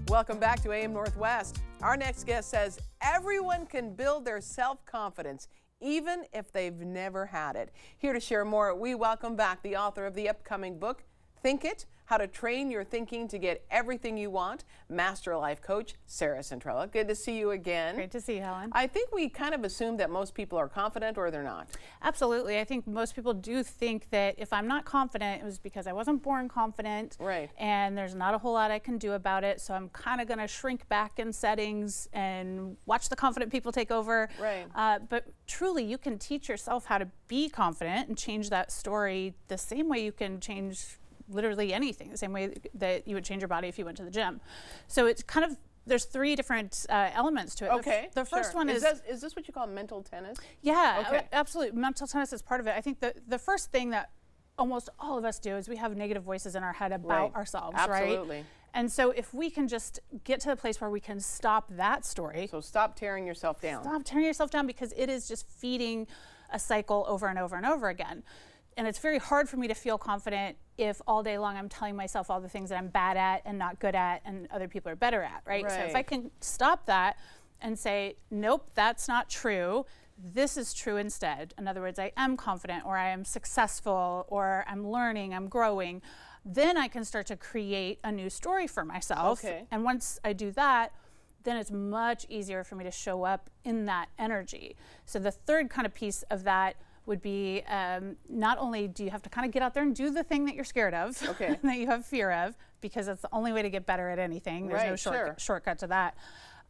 Welcome back to AM Northwest. Our next guest says everyone can build their self-confidence, even if they've never had it. Here to share more, we welcome back the author of the upcoming book, Think It, How to Train Your Thinking to Get Everything You Want, Master Life Coach Sarah Centrella. Good to see you again. Great to see you, Helen. I think we kind of assume that most people are confident or they're not. Absolutely. I think most people do think that if I'm not confident, it was because I wasn't born confident. Right. And there's not a whole lot I can do about it. So I'm kind of going to shrink back in settings and watch the confident people take over. Right. But truly, you can teach yourself how to be confident and change that story the same way you can change literally anything, the same way that you would change your body if you went to the gym. So it's kind of, there's three different elements to it. Okay. The first one is this what you call mental tennis? Yeah, Okay. Absolutely. Mental tennis is part of it. I think the first thing that almost all of us do is we have negative voices in our head about ourselves, Absolutely. right? And so if we can just get to the place where we can stop that story. So stop tearing yourself down. Stop tearing yourself down, because it is just feeding a cycle over and over and over again. And it's very hard for me to feel confident if all day long I'm telling myself all the things that I'm bad at and not good at and other people are better at, right? So if I can stop that and say, nope, that's not true. This is true instead. In other words, I am confident, or I am successful, or I'm learning, I'm growing. Then I can start to create a new story for myself. Okay. And once I do that, then it's much easier for me to show up in that energy. So the third kind of piece of that would be not only do you have to kind of get out there and do the thing that you're scared of, that you have fear of, because that's the only way to get better at anything. There's no shortcut to that.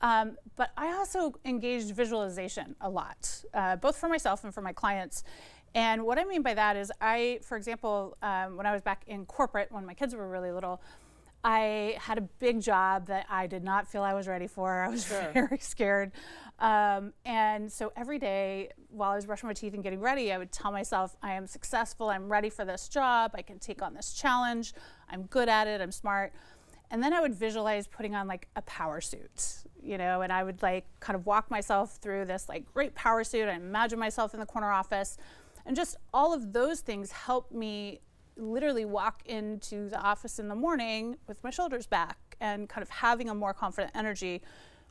But I also engaged visualization a lot, both for myself and for my clients. And what I mean by that is for example, when I was back in corporate, when my kids were really little, I had a big job that I did not feel I was ready for. I was very scared. And so every day while I was brushing my teeth and getting ready, I would tell myself, I am successful, I'm ready for this job, I can take on this challenge, I'm good at it, I'm smart. And then I would visualize putting on like a power suit, and I would like kind of walk myself through this like great power suit. I imagine myself in the corner office, and just all of those things help me literally walk into the office in the morning with my shoulders back and kind of having a more confident energy,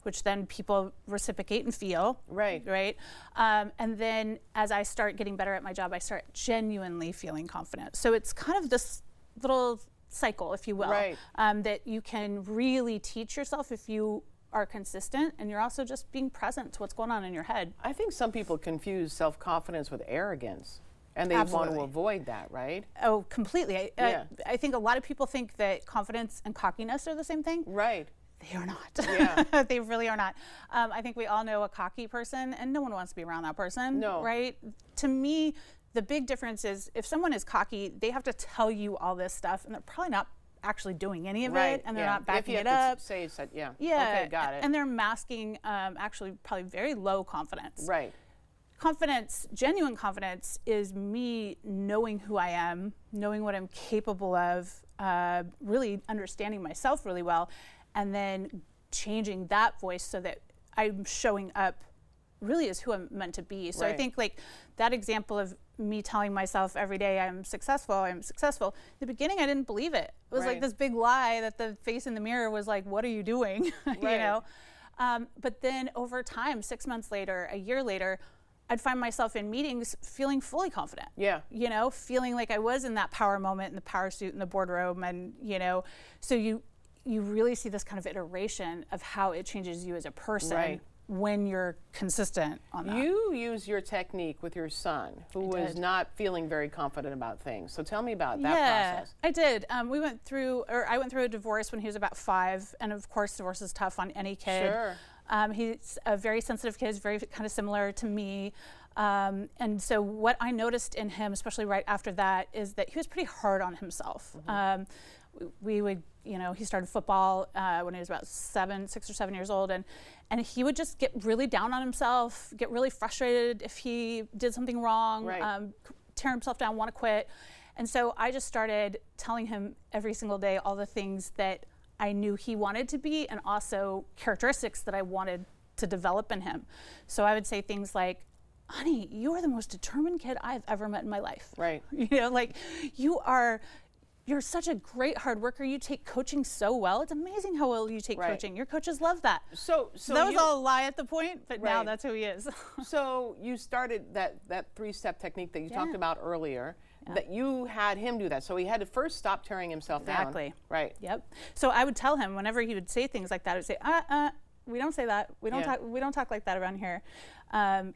which then people reciprocate and feel. Right. And then as I start getting better at my job, I start genuinely feeling confident. So it's kind of this little cycle, if you will, that you can really teach yourself if you are consistent and you're also just being present to what's going on in your head. I think some people confuse self-confidence with arrogance. And they want to avoid that, right? Oh, completely. I think a lot of people think that confidence and cockiness are the same thing. Right. They are not. Yeah. They really are not. I think we all know a cocky person, and no one wants to be around that person. No. Right? To me, the big difference is if someone is cocky, they have to tell you all this stuff, and they're probably not actually doing any of it, and they're not backing it up. Yeah. Okay, got it. And they're masking actually probably very low confidence. Right. Confidence, genuine confidence, is me knowing who I am, knowing what I'm capable of, really understanding myself really well, and then changing that voice so that I'm showing up really as who I'm meant to be. So I think like that example of me telling myself every day I'm successful. In the beginning, I didn't believe it. It was like this big lie that the face in the mirror was like, what are you doing? But then over time, 6 months later, a year later, I'd find myself in meetings feeling fully confident. Yeah. Feeling like I was in that power moment in the power suit in the boardroom. And, so you really see this kind of iteration of how it changes you as a person when you're consistent on that. You use your technique with your son, who was not feeling very confident about things. So tell me about that process. I did. I went through a divorce when he was about 5. And of course, divorce is tough on any kid. Sure. He's a very sensitive kid, very kind of similar to me. And so what I noticed in him, especially right after that, is that he was pretty hard on himself. We would, he started football when he was about 6 or 7 years old. And he would just get really down on himself, get really frustrated if he did something wrong, tear himself down, want to quit. And so I just started telling him every single day all the things that I knew he wanted to be, and also characteristics that I wanted to develop in him. So I would say things like, honey, you are the most determined kid I've ever met in my life. Right. Like you are you're such a great hard worker. You take coaching so well. It's amazing how well you take Right. coaching. Your coaches love that. So that was you- all a lie at the point, but now Right. that's who he is. So you started that 3-step technique that you talked Yeah. about earlier, that you had him do that. So he had to first stop tearing himself down. Exactly. Right. Yep. So I would tell him whenever he would say things like that, I would say, we don't say that. We don't Yeah. talk. We don't talk like that around here.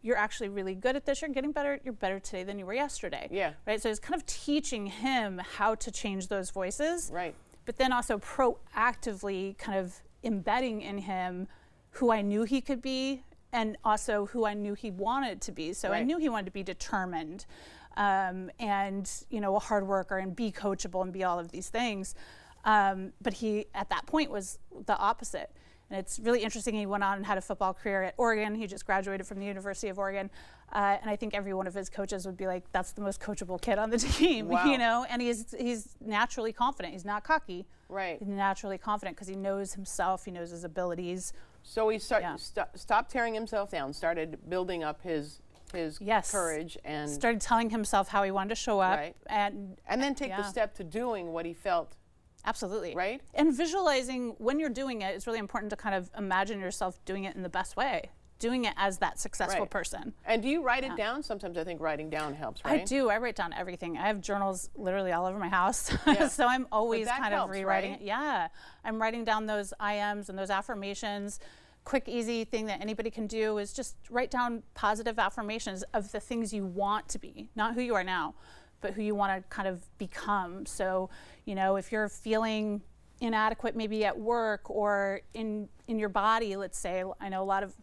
You're actually really good at this. You're getting better. You're better today than you were yesterday. Yeah. Right. So it's kind of teaching him how to change those voices. Right. But then also proactively kind of embedding in him who I knew he could be and also who I knew he wanted to be. So I Right. knew he wanted to be determined and, a hard worker and be coachable and be all of these things. But he, at that point, was the opposite. And it's really interesting. He went on and had a football career at Oregon. He just graduated from the University of Oregon. And I think every one of his coaches would be like, that's the most coachable kid on the team, Wow. And he's naturally confident. He's not cocky. Right. He's naturally confident because he knows himself. He knows his abilities. So he Yeah. stopped tearing himself down, started building up his Yes. courage, and Started telling himself how he wanted to show up. Right. And then take the yeah. step to doing what he felt. Absolutely. Right? And visualizing when you're doing it, it's really important to kind of imagine yourself doing it in the best way, doing it as that successful Right. person. And do you write it down? Sometimes I think writing down helps, right? I do. I write down everything. I have journals literally all over my house. Yeah. So I'm always that kind helps, of rewriting right? it. Yeah. I'm writing down those IMs and those affirmations. Quick, easy thing that anybody can do is just write down positive affirmations of the things you want to be, not who you are now, but who you want to kind of become. So, if you're feeling inadequate maybe at work or in your body, let's say, I know a lot of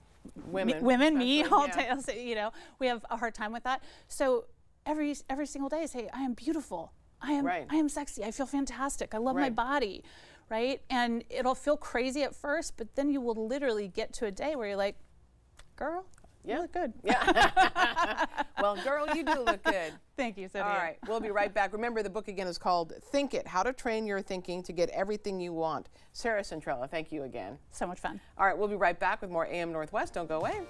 Women, me, especially, yeah. I'll say, we have a hard time with that. So every single day say, I am beautiful. I am sexy. I feel fantastic. I love my Right. body, right? And it'll feel crazy at first, but then you will literally get to a day where you're like, girl, Yeah. you look good. Yeah. Well, girl, you do look good. Thank you, Cynthia. All right, we'll be right back. Remember, the book again is called Think It, How to Train Your Thinking to Get Everything You Want. Sarah Centrella, thank you again. So much fun. All right, we'll be right back with more AM Northwest. Don't go away.